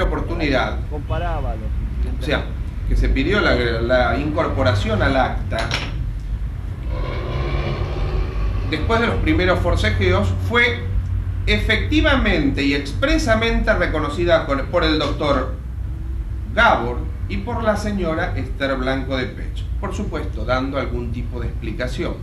primera oportunidad, comparaba los... o sea, que se pidió la incorporación al acta, después de los primeros forcejeos, fue efectivamente y expresamente reconocida por el doctor Gabor y por la señora Esther Blanco de Pech, por supuesto dando algún tipo de explicación.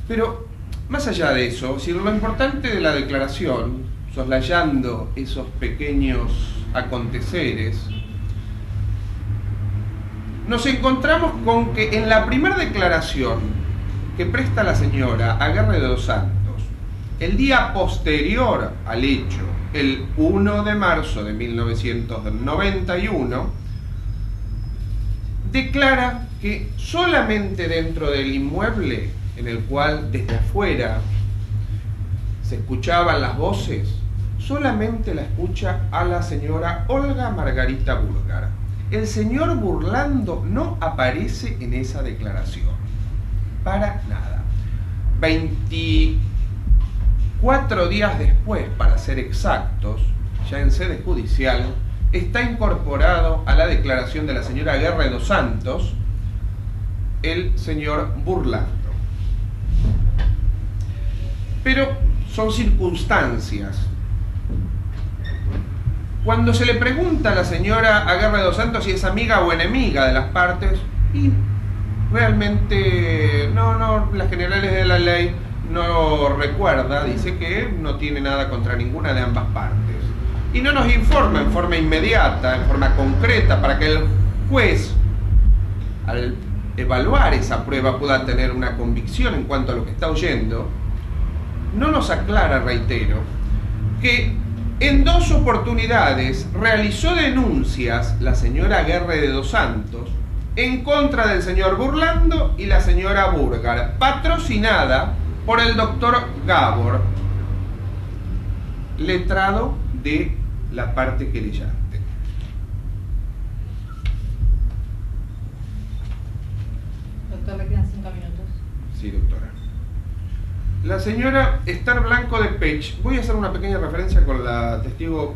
Pero más allá de eso, si lo importante de la declaración, soslayando esos pequeños aconteceres, nos encontramos con que en la primera declaración que presta la señora Aguerre de dos Santos, el día posterior al hecho, el 1 de marzo de 1991, declara que solamente dentro del inmueble en el cual desde afuera se escuchaban las voces, solamente la escucha a la señora Olga Margarita Burgar. El señor Burlando no aparece en esa declaración, para nada. 24 días después, para ser exactos, ya en sede judicial, está incorporado a la declaración de la señora Aguerre dos Santos el señor Burlando. Pero son circunstancias. Cuando se le pregunta a la señora Aguerre dos Santos si es amiga o enemiga de las partes, y realmente no, las generales de la ley no recuerda, dice que no tiene nada contra ninguna de ambas partes. Y no nos informa en forma inmediata, en forma concreta, para que el juez, al evaluar esa prueba, pueda tener una convicción en cuanto a lo que está oyendo. No nos aclara, reitero, que en dos oportunidades realizó denuncias la señora Aguerre de dos Santos en contra del señor Burlando y la señora Burgar, patrocinada por el doctor Gabor, letrado de la parte querellante. Doctor, le quedan 5 minutos. Sí, doctora. La señora Esther Blanco de Pech, voy a hacer una pequeña referencia con la testigo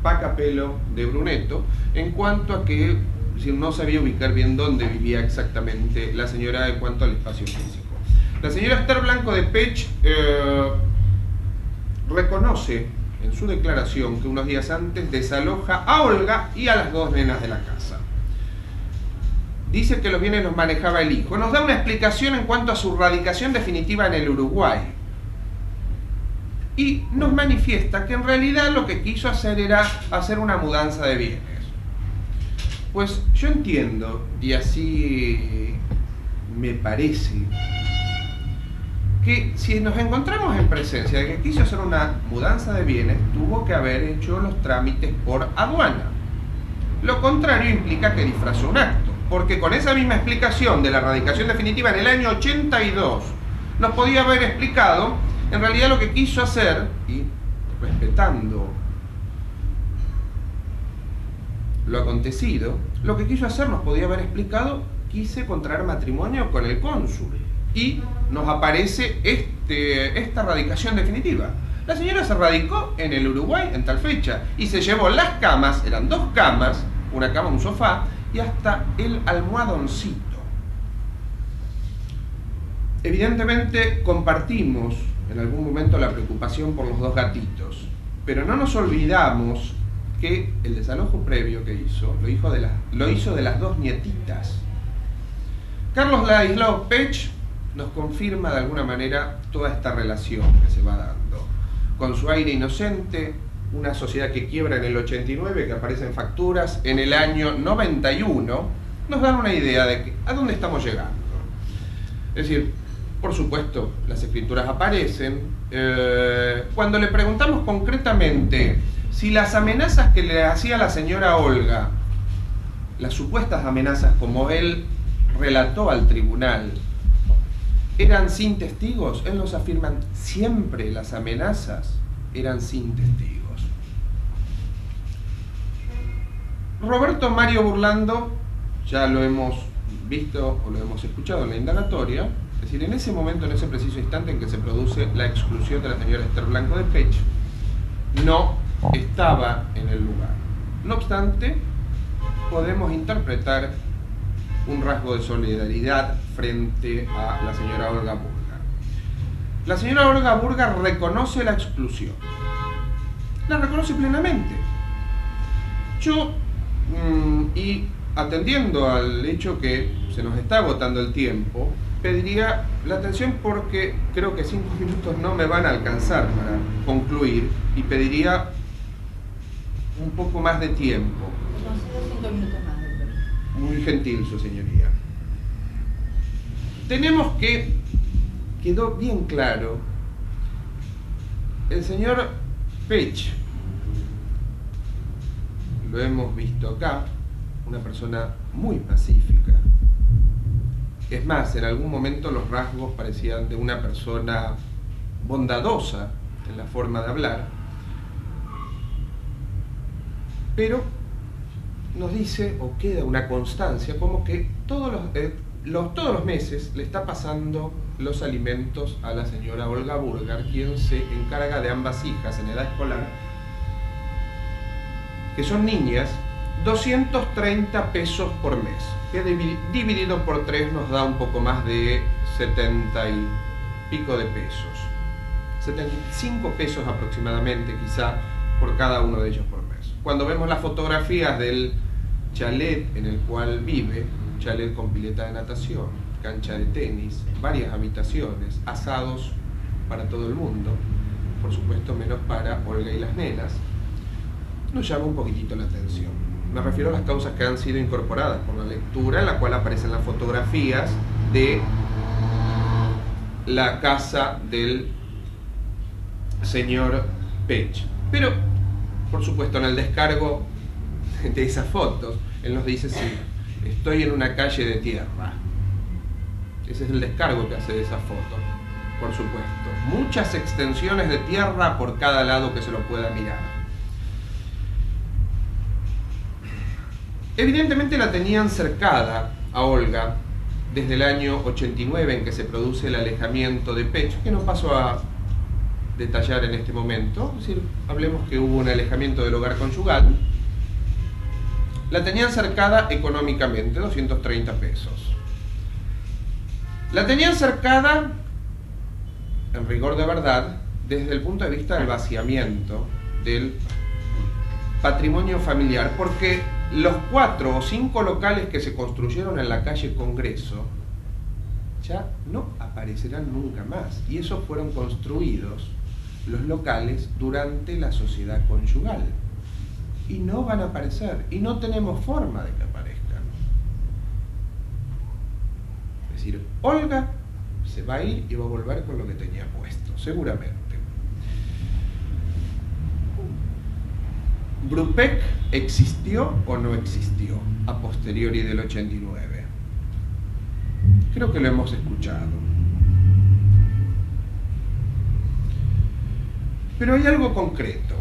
Paca Pelo de Brunetto, en cuanto a que no sabía ubicar bien dónde vivía exactamente la señora en cuanto al espacio físico. La señora Esther Blanco de Pech reconoce en su declaración que unos días antes desaloja a Olga y a las dos nenas de la casa. Dice que los bienes los manejaba el hijo. Nos da una explicación en cuanto a su radicación definitiva en el Uruguay. Y nos manifiesta que en realidad lo que quiso hacer era hacer una mudanza de bienes. Pues yo entiendo, y así me parece, que si nos encontramos en presencia de que quiso hacer una mudanza de bienes, tuvo que haber hecho los trámites por aduana. Lo contrario implica que disfrazó un acto. Porque con esa misma explicación de la radicación definitiva en el año 82 nos podía haber explicado en realidad lo que quiso hacer, y respetando lo acontecido, lo que quiso hacer nos podía haber explicado: quise contraer matrimonio con el cónsul, y nos aparece esta radicación definitiva. La señora se radicó en el Uruguay en tal fecha y se llevó las camas, eran dos camas, una cama, un sofá, y hasta el almohadoncito. Evidentemente compartimos en algún momento la preocupación por los dos gatitos, pero no nos olvidamos que el desalojo previo que hizo lo hizo de las dos nietitas. Carlos Ladislao Pech nos confirma de alguna manera toda esta relación que se va dando, con su aire inocente, una sociedad que quiebra en el 89, que aparecen facturas en el año 91, nos dan una idea de a dónde estamos llegando. Es decir, por supuesto, las escrituras aparecen. Cuando le preguntamos concretamente si las amenazas que le hacía la señora Olga, las supuestas amenazas como él relató al tribunal, eran sin testigos, él nos afirma siempre las amenazas eran sin testigos. Roberto Mario Burlando, ya lo hemos visto o lo hemos escuchado en la indagatoria, Es decir, en ese momento, en ese preciso instante en que se produce la exclusión de la señora Esther Blanco de Pech, no estaba en el lugar. No obstante, podemos interpretar un rasgo de solidaridad frente a la señora Olga Burgar. La señora Olga Burgar reconoce la exclusión. La reconoce plenamente. Yo, y atendiendo al hecho que se nos está agotando el tiempo, pediría la atención porque creo que 5 minutos no me van a alcanzar para concluir y pediría un poco más de tiempo. Concedo 5 minutos más, doctor. Muy gentil, su señoría. Tenemos que, quedó bien claro, el señor Pech, lo hemos visto acá, una persona muy pacífica. Es más, en algún momento los rasgos parecían de una persona bondadosa en la forma de hablar, pero nos dice, o queda una constancia, como que todos los meses le está pasando los alimentos a la señora Olga Burgar, quien se encarga de ambas hijas en edad escolar, que son niñas, 230 pesos por mes, que dividido por 3 nos da un poco más de 70 y pico de pesos. 75 pesos aproximadamente, quizá, por cada uno de ellos por mes. Cuando vemos las fotografías del chalet en el cual vive, chalet con pileta de natación, cancha de tenis, varias habitaciones, asados para todo el mundo, por supuesto menos para Olga y las nenas, nos llama un poquitito la atención. Me refiero a las causas que han sido incorporadas por la lectura, en la cual aparecen las fotografías de la casa del señor Pech. Pero, por supuesto, en el descargo de esas fotos, él nos dice, sí, estoy en una calle de tierra. Ese es el descargo que hace de esa foto, por supuesto. Muchas extensiones de tierra por cada lado que se lo pueda mirar. Evidentemente la tenían cercada a Olga desde el año 89 en que se produce el alejamiento de Pech, que no paso a detallar en este momento, es decir, hablemos que hubo un alejamiento del hogar conyugal. La tenían cercada económicamente, 230 pesos. La tenían cercada, en rigor de verdad, desde el punto de vista del vaciamiento del patrimonio familiar, porque los 4 o 5 locales que se construyeron en la calle Congreso ya no aparecerán nunca más, y esos fueron construidos, los locales, durante la sociedad conyugal, y no van a aparecer, y no tenemos forma de que aparezcan. Es decir, Olga se va a ir y va a volver con lo que tenía puesto, seguramente. ¿Brupec existió o no existió a posteriori del 89? Creo que lo hemos escuchado. Pero hay algo concreto,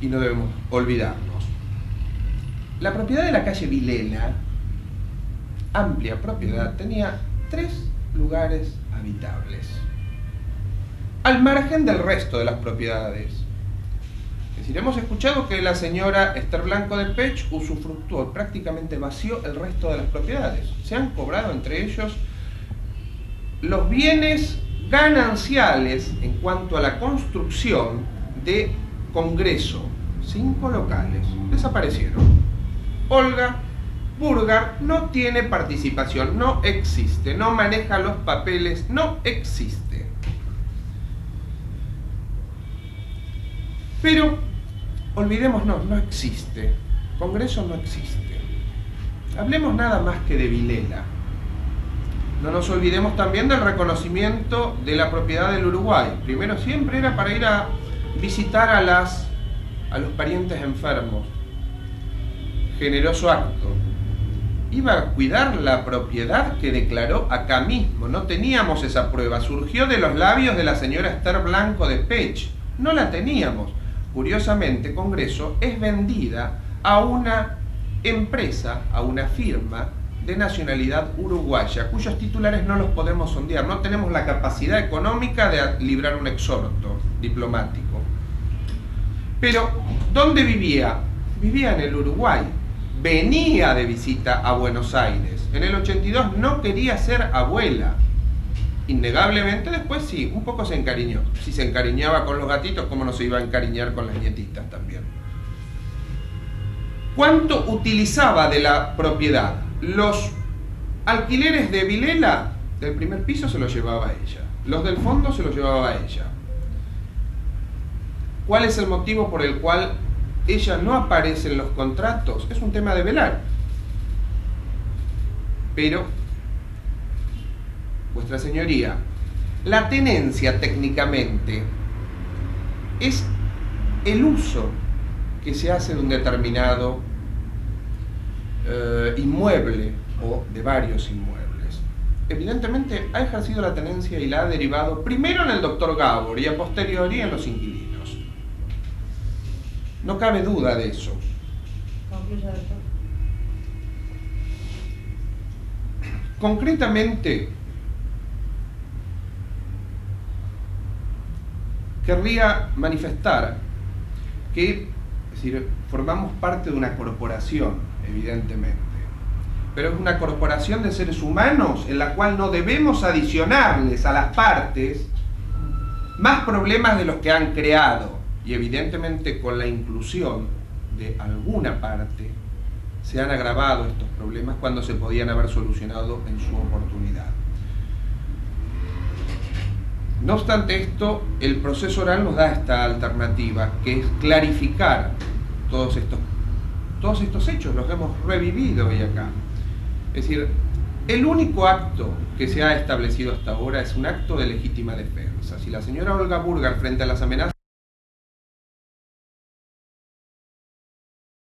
y no debemos olvidarnos. La propiedad de la calle Vilela, amplia propiedad, tenía 3 lugares habitables, al margen del resto de las propiedades. Es decir, hemos escuchado que la señora Esther Blanco de Pech usufructuó, prácticamente vació el resto de las propiedades. Se han cobrado entre ellos los bienes gananciales en cuanto a la construcción de Congreso. 5 locales desaparecieron. Olga Burgar no tiene participación, no existe, no maneja los papeles, no existe. Pero olvidémonos, no existe. Congreso no existe. Hablemos nada más que de Vilela. No nos olvidemos también del reconocimiento de la propiedad del Uruguay. Primero siempre era para ir a visitar a los parientes enfermos. Generoso acto. Iba a cuidar la propiedad que declaró acá mismo. No teníamos esa prueba. Surgió de los labios de la señora Esther Blanco de Pech. No la teníamos. Curiosamente, Congreso es vendida a una empresa, a una firma de nacionalidad uruguaya, cuyos titulares no los podemos sondear, no tenemos la capacidad económica de librar un exhorto diplomático. Pero, ¿dónde vivía? Vivía en el Uruguay, venía de visita a Buenos Aires. En el 82 no quería ser abuela. Innegablemente después sí, un poco se encariñó. Si se encariñaba con los gatitos, ¿cómo no se iba a encariñar con las nietitas también? ¿Cuánto utilizaba de la propiedad? Los alquileres de Vilela, del primer piso, se los llevaba ella. Los del fondo se los llevaba ella. ¿Cuál es el motivo por el cual ella no aparece en los contratos? Es un tema de velar. Pero, Vuestra Señoría, la tenencia técnicamente es el uso que se hace de un determinado inmueble o de varios inmuebles. Evidentemente ha ejercido la tenencia y la ha derivado primero en el doctor Gabor y a posteriori en los inquilinos. No cabe duda de eso. Concluya, doctor. Concretamente, querría manifestar que, es decir, formamos parte de una corporación, evidentemente, pero es una corporación de seres humanos en la cual no debemos adicionarles a las partes más problemas de los que han creado, y evidentemente con la inclusión de alguna parte se han agravado estos problemas cuando se podían haber solucionado en su oportunidad. No obstante esto, el proceso oral nos da esta alternativa, que es clarificar todos estos hechos, los hemos revivido hoy acá. Es decir, el único acto que se ha establecido hasta ahora es un acto de legítima defensa. Si la señora Olga Burgar, frente a las amenazas